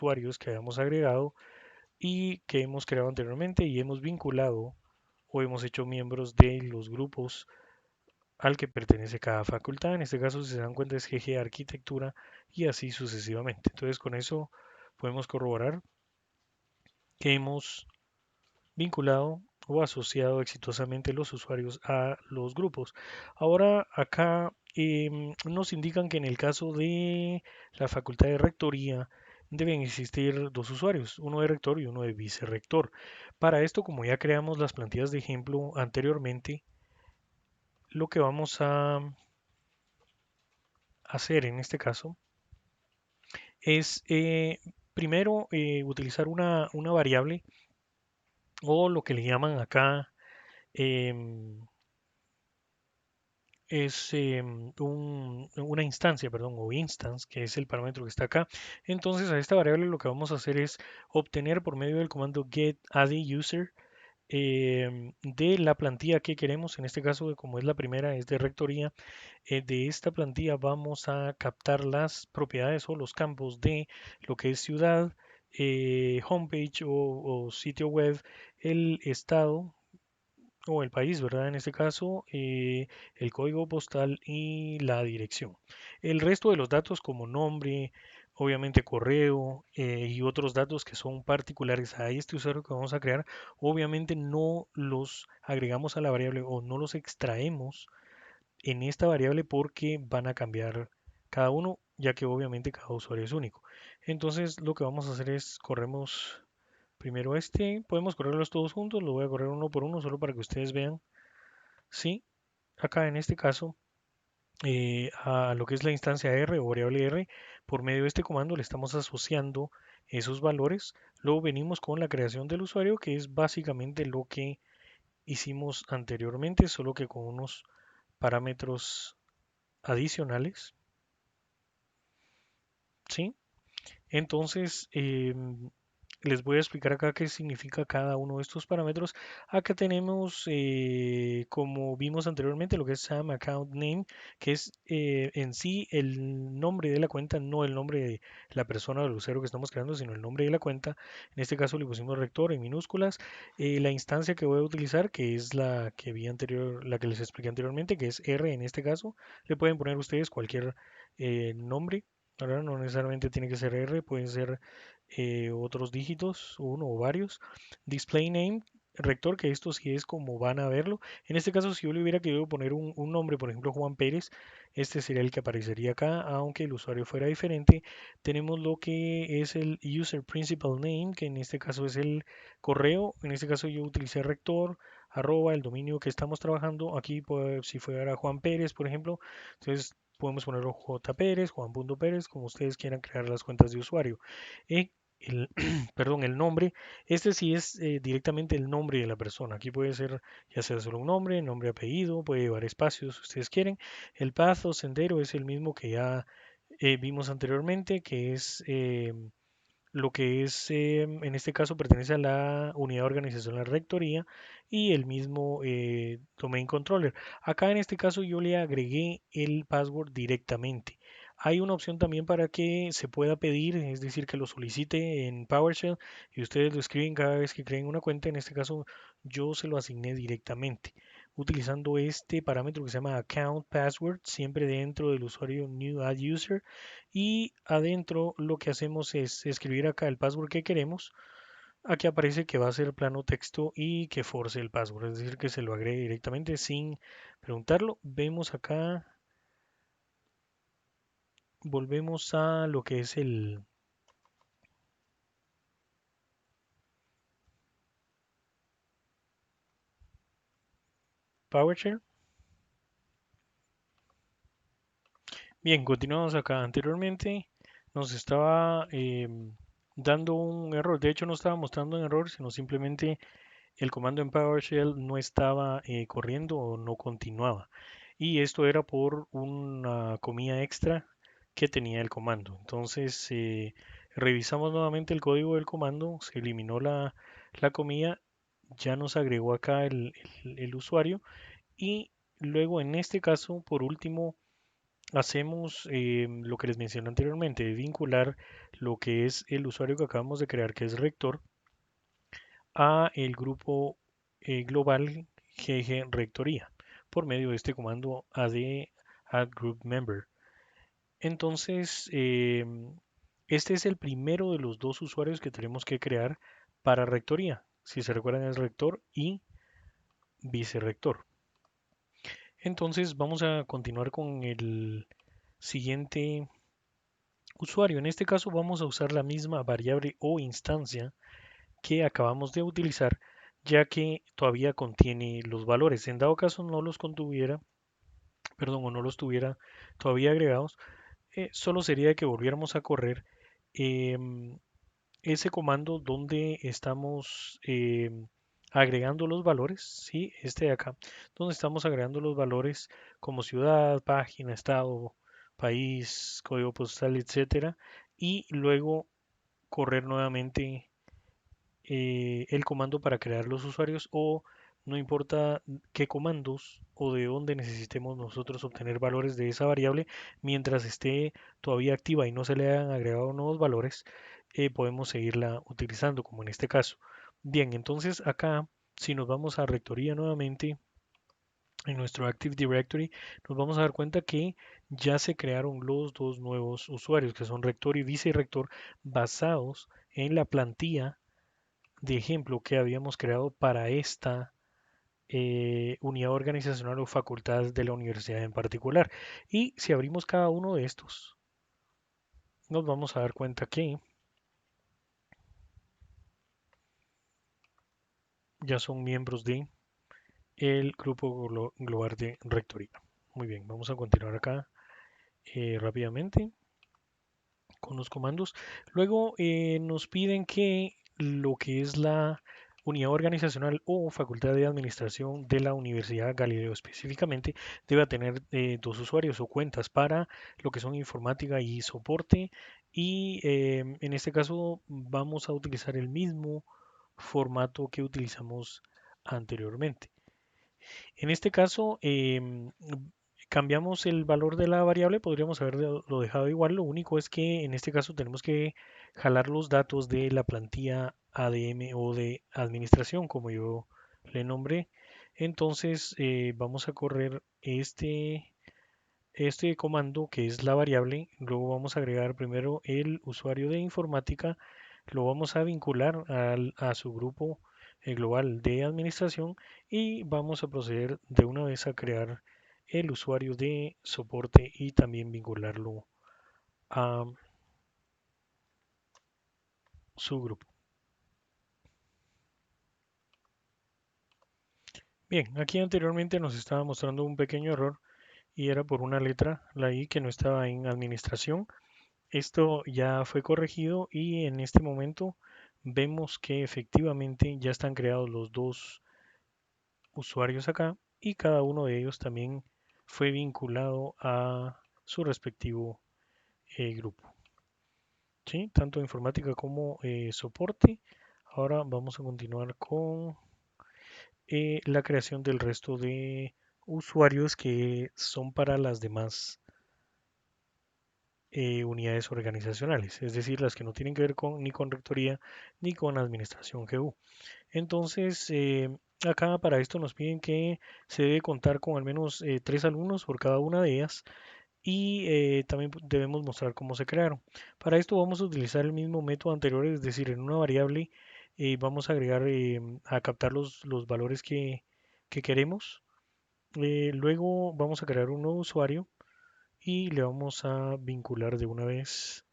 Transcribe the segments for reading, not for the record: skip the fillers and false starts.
usuarios que habíamos agregado y que hemos creado anteriormente y hemos vinculado o hemos hecho miembros de los grupos al que pertenece cada facultad. En este caso, si se dan cuenta, es GG Arquitectura y así sucesivamente. Entonces, con eso podemos corroborar que hemos vinculado o asociado exitosamente los usuarios a los grupos. Ahora, acá nos indican que en el caso de la facultad de rectoría deben existir dos usuarios, uno de rector y uno de vicerrector. Para esto, como ya creamos las plantillas de ejemplo anteriormente, lo que vamos a hacer en este caso es primero utilizar una variable o lo que le llaman acá em, es una instancia, perdón, o instance, que es el parámetro que está acá. Entonces a esta variable lo que vamos a hacer es obtener por medio del comando get user de la plantilla que queremos. En este caso, como es la primera, es de rectoría. De esta plantilla vamos a captar las propiedades o los campos de lo que es ciudad, homepage o sitio web, el estado o el país, ¿verdad? En este caso, el código postal y la dirección. El resto de los datos como nombre, obviamente correo y otros datos que son particulares a este usuario que vamos a crear, obviamente no los agregamos a la variable o no los extraemos en esta variable porque van a cambiar cada uno, ya que obviamente cada usuario es único. Entonces, lo que vamos a hacer es corremos primero este, podemos correrlos todos juntos, lo voy a correr uno por uno solo para que ustedes vean. Sí, acá en este caso, a lo que es la instancia R o variable R, por medio de este comando le estamos asociando esos valores. Luego venimos con la creación del usuario, que es básicamente lo que hicimos anteriormente, solo que con unos parámetros adicionales. ¿Sí? Entonces, les voy a explicar acá qué significa cada uno de estos parámetros. Acá tenemos, como vimos anteriormente, lo que es SAM Account Name, que es en sí el nombre de la cuenta, no el nombre de la persona o del usuario que estamos creando, sino el nombre de la cuenta. En este caso le pusimos rector en minúsculas. La instancia que voy a utilizar, que es la que vi anterior, la que les expliqué anteriormente, que es R en este caso, le pueden poner ustedes cualquier nombre. Ahora no necesariamente tiene que ser R, pueden ser otros dígitos, uno o varios. Display name, rector, que esto sí es como van a verlo. En este caso, si yo le hubiera querido poner un nombre, por ejemplo, Juan Pérez, este sería el que aparecería acá, aunque el usuario fuera diferente. Tenemos lo que es el user principal name, que en este caso es el correo. En este caso yo utilicé rector, arroba, el dominio que estamos trabajando. Aquí, pues, si fuera Juan Pérez, por ejemplo, entonces podemos ponerlo J. Pérez, Juan.Pérez, como ustedes quieran crear las cuentas de usuario. El, perdón, el nombre, este sí es directamente el nombre de la persona. Aquí puede ser ya sea solo un nombre, nombre, apellido, puede llevar espacios si ustedes quieren. El path o sendero es el mismo que ya vimos anteriormente, que es lo que es, en este caso, pertenece a la unidad de organización, la rectoría, y el mismo domain controller. Acá en este caso yo le agregué el password directamente. Hay una opción también para que se pueda pedir, es decir, que lo solicite en PowerShell y ustedes lo escriben cada vez que creen una cuenta. En este caso yo se lo asigné directamente utilizando este parámetro que se llama account password, siempre dentro del usuario new add user y adentro lo que hacemos es escribir acá el password que queremos. Aquí aparece que va a ser plano texto y que force el password, es decir, que se lo agregue directamente sin preguntarlo. Vemos acá, volvemos a lo que es el PowerShell. Bien, continuamos acá. Anteriormente nos estaba dando un error. De hecho, no estaba mostrando un error, sino simplemente el comando en PowerShell no estaba corriendo o no continuaba. Y esto era por una comilla extra que tenía el comando. Entonces, revisamos nuevamente el código del comando, se eliminó la comilla, ya nos agregó acá el usuario y luego en este caso, por último, hacemos lo que les mencioné anteriormente, de vincular lo que es el usuario que acabamos de crear, que es Rector, a el grupo global GG Rectoría por medio de este comando add group member. Entonces, este es el primero de los dos usuarios que tenemos que crear para Rectoría. Si se recuerdan, es Rector y Vicerrector. Entonces, vamos a continuar con el siguiente usuario. En este caso, vamos a usar la misma variable o instancia que acabamos de utilizar, ya que todavía contiene los valores. En dado caso no los contuviera, perdón, o no los tuviera todavía agregados, solo sería que volviéramos a correr em, ese comando donde estamos agregando los valores, ¿sí? Este de acá, donde estamos agregando los valores como ciudad, página, estado, país, código postal, etcétera, y luego correr nuevamente el comando para crear los usuarios o no importa qué comandos o de dónde necesitemos nosotros obtener valores de esa variable, mientras esté todavía activa y no se le hayan agregado nuevos valores, podemos seguirla utilizando, como en este caso. Bien, entonces acá, si nos vamos a rectoría nuevamente, en nuestro Active Directory, nos vamos a dar cuenta que ya se crearon los dos nuevos usuarios, que son rector y vicerrector, basados en la plantilla de ejemplo que habíamos creado para esta unidad organizacional o facultad de la universidad en particular. Y si abrimos cada uno de estos, nos vamos a dar cuenta que ya son miembros de el grupo global de rectoría. Muy bien, vamos a continuar acá rápidamente con los comandos. Luego nos piden que lo que es la unidad organizacional o facultad de administración de la Universidad Galileo específicamente debe tener dos usuarios o cuentas para lo que son informática y soporte y en este caso vamos a utilizar el mismo formato que utilizamos anteriormente. En este caso, cambiamos el valor de la variable, podríamos haberlo lo dejado igual, lo único es que en este caso tenemos que jalar los datos de la plantilla ADM o de administración, como yo le nombré. Entonces, vamos a correr este comando que es la variable, luego vamos a agregar primero el usuario de informática, lo vamos a vincular a su grupo global de administración y vamos a proceder de una vez a crear el usuario de soporte y también vincularlo a su grupo. Bien, aquí anteriormente nos estaba mostrando un pequeño error y era por una letra, la I, que no estaba en administración. Esto ya fue corregido y en este momento vemos que efectivamente ya están creados los dos usuarios acá y cada uno de ellos también fue vinculado a su respectivo grupo. ¿Sí? Tanto informática como soporte. Ahora vamos a continuar con la creación del resto de usuarios que son para las demás unidades organizacionales, es decir, las que no tienen que ver ni con rectoría ni con administración GU. Entonces, acá para esto nos piden que se debe contar con al menos 3 alumnos por cada una de ellas y también debemos mostrar cómo se crearon. Para esto vamos a utilizar el mismo método anterior, es decir, en una variable vamos a agregar a captar los valores que queremos. Luego vamos a crear un nuevo usuario y le vamos a vincular de una vez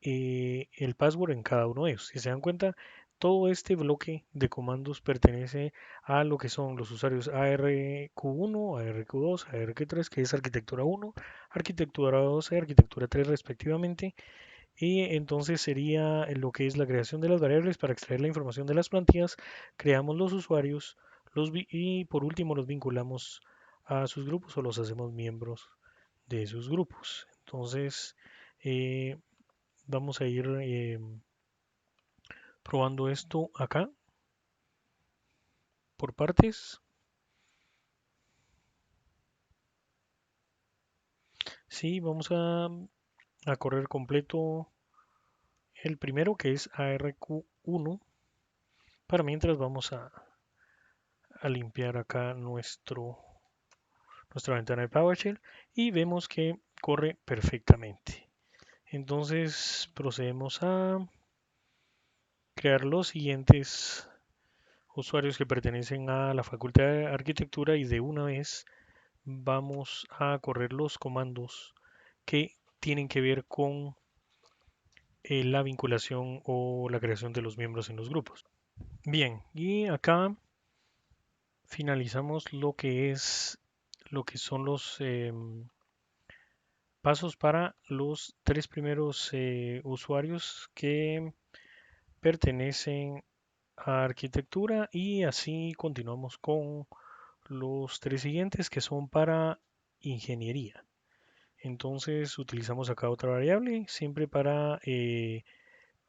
el password en cada uno de ellos. Si se dan cuenta, todo este bloque de comandos pertenece a lo que son los usuarios ARQ1, ARQ2, ARQ3, que es arquitectura 1, arquitectura 2 y arquitectura 3 respectivamente. Y entonces sería lo que es la creación de las variables para extraer la información de las plantillas, creamos los usuarios y por último los vinculamos a sus grupos o los hacemos miembros de sus grupos. Entonces, eh, vamos a ir probando esto acá por partes. Sí, vamos a correr completo el primero que es ARQ1. Para mientras vamos a limpiar acá nuestra ventana de PowerShell y vemos que corre perfectamente. Entonces procedemos a crear los siguientes usuarios que pertenecen a la Facultad de Arquitectura y de una vez vamos a correr los comandos que tienen que ver con la vinculación o la creación de los miembros en los grupos. Bien, y acá finalizamos lo que son los pasos para los tres primeros usuarios que pertenecen a arquitectura y así continuamos con los tres siguientes que son para ingeniería. Entonces utilizamos acá otra variable siempre para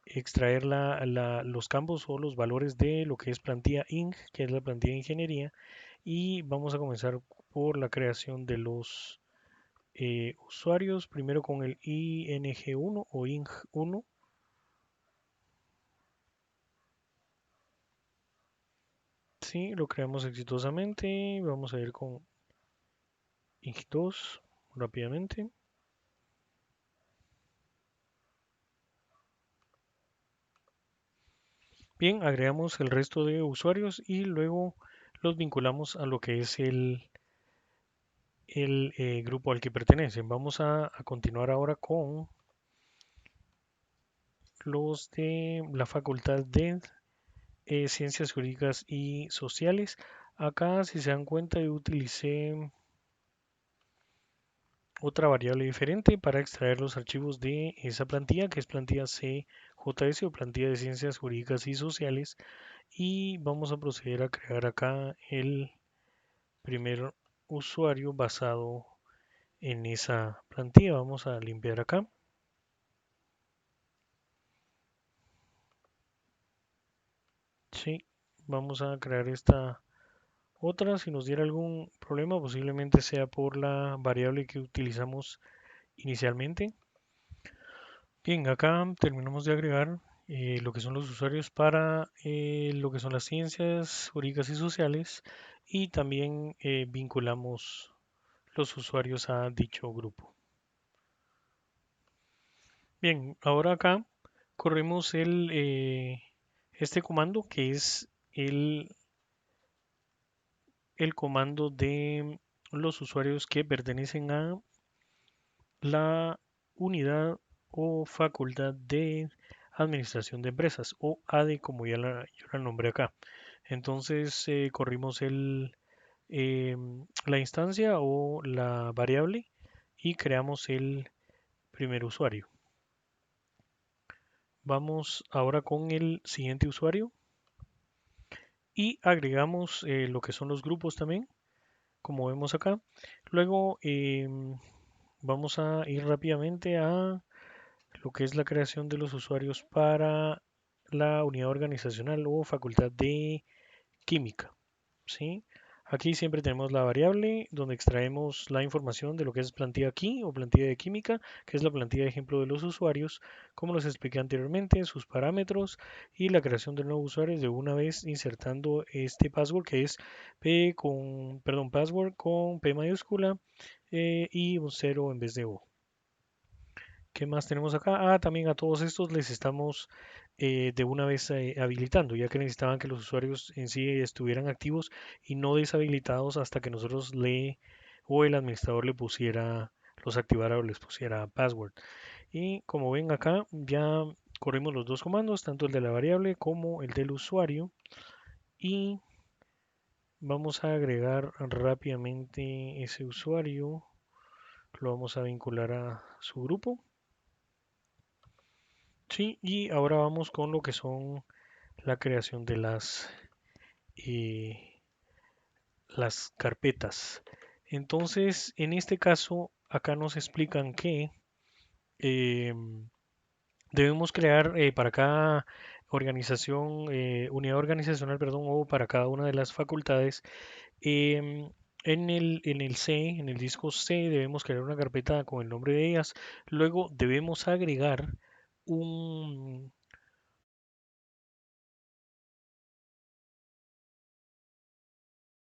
extraer los campos o los valores de lo que es plantilla ing, que es la plantilla de ingeniería, y vamos a comenzar por la creación de los usuarios, primero con el ing1 o ing1. Sí, lo creamos exitosamente. Vamos a ir con ing2 rápidamente. Bien, agregamos el resto de usuarios y luego los vinculamos a lo que es el grupo al que pertenecen. Vamos a continuar ahora con los de la Facultad de Ciencias Jurídicas y Sociales. Acá, si se dan cuenta, yo utilicé otra variable diferente para extraer los archivos de esa plantilla, que es plantilla CJS o plantilla de Ciencias Jurídicas y Sociales. Y vamos a proceder a crear acá el primer usuario basado en esa plantilla. Vamos a limpiar acá. Sí, vamos a crear esta otra. Si nos diera algún problema, posiblemente sea por la variable que utilizamos inicialmente. Bien, acá terminamos de agregar lo que son los usuarios para lo que son las ciencias jurídicas y sociales y también vinculamos los usuarios a dicho grupo. Bien, ahora acá corremos este comando que es el comando de los usuarios que pertenecen a la unidad o facultad de administración de empresas o ADE como yo la nombré acá. Entonces corrimos la instancia o la variable y creamos el primer usuario. Vamos ahora con el siguiente usuario y agregamos lo que son los grupos también, como vemos acá. Luego vamos a ir rápidamente a lo que es la creación de los usuarios para la unidad organizacional o facultad de química, ¿sí? Aquí siempre tenemos la variable donde extraemos la información de lo que es plantilla aquí o plantilla de química, que es la plantilla de ejemplo de los usuarios, como les expliqué anteriormente, sus parámetros y la creación de nuevos usuarios de una vez insertando este password que es password con P mayúscula y un cero en vez de O. ¿Qué más tenemos acá? Ah, también a todos estos les estamos de una vez habilitando, ya que necesitaban que los usuarios en sí estuvieran activos y no deshabilitados hasta que nosotros o el administrador le pusiera, los activara o les pusiera password. Y como ven acá, ya corrimos los dos comandos, tanto el de la variable como el del usuario. Y vamos a agregar rápidamente ese usuario, lo vamos a vincular a su grupo. Sí, y ahora vamos con lo que son la creación de eh, las carpetas. Entonces, en este caso, acá nos explican que eh, debemos crear para cada unidad organizacional, perdón, o para cada una de las facultades, En el C, en el disco C, debemos crear una carpeta con el nombre de ellas. Luego debemos agregar un,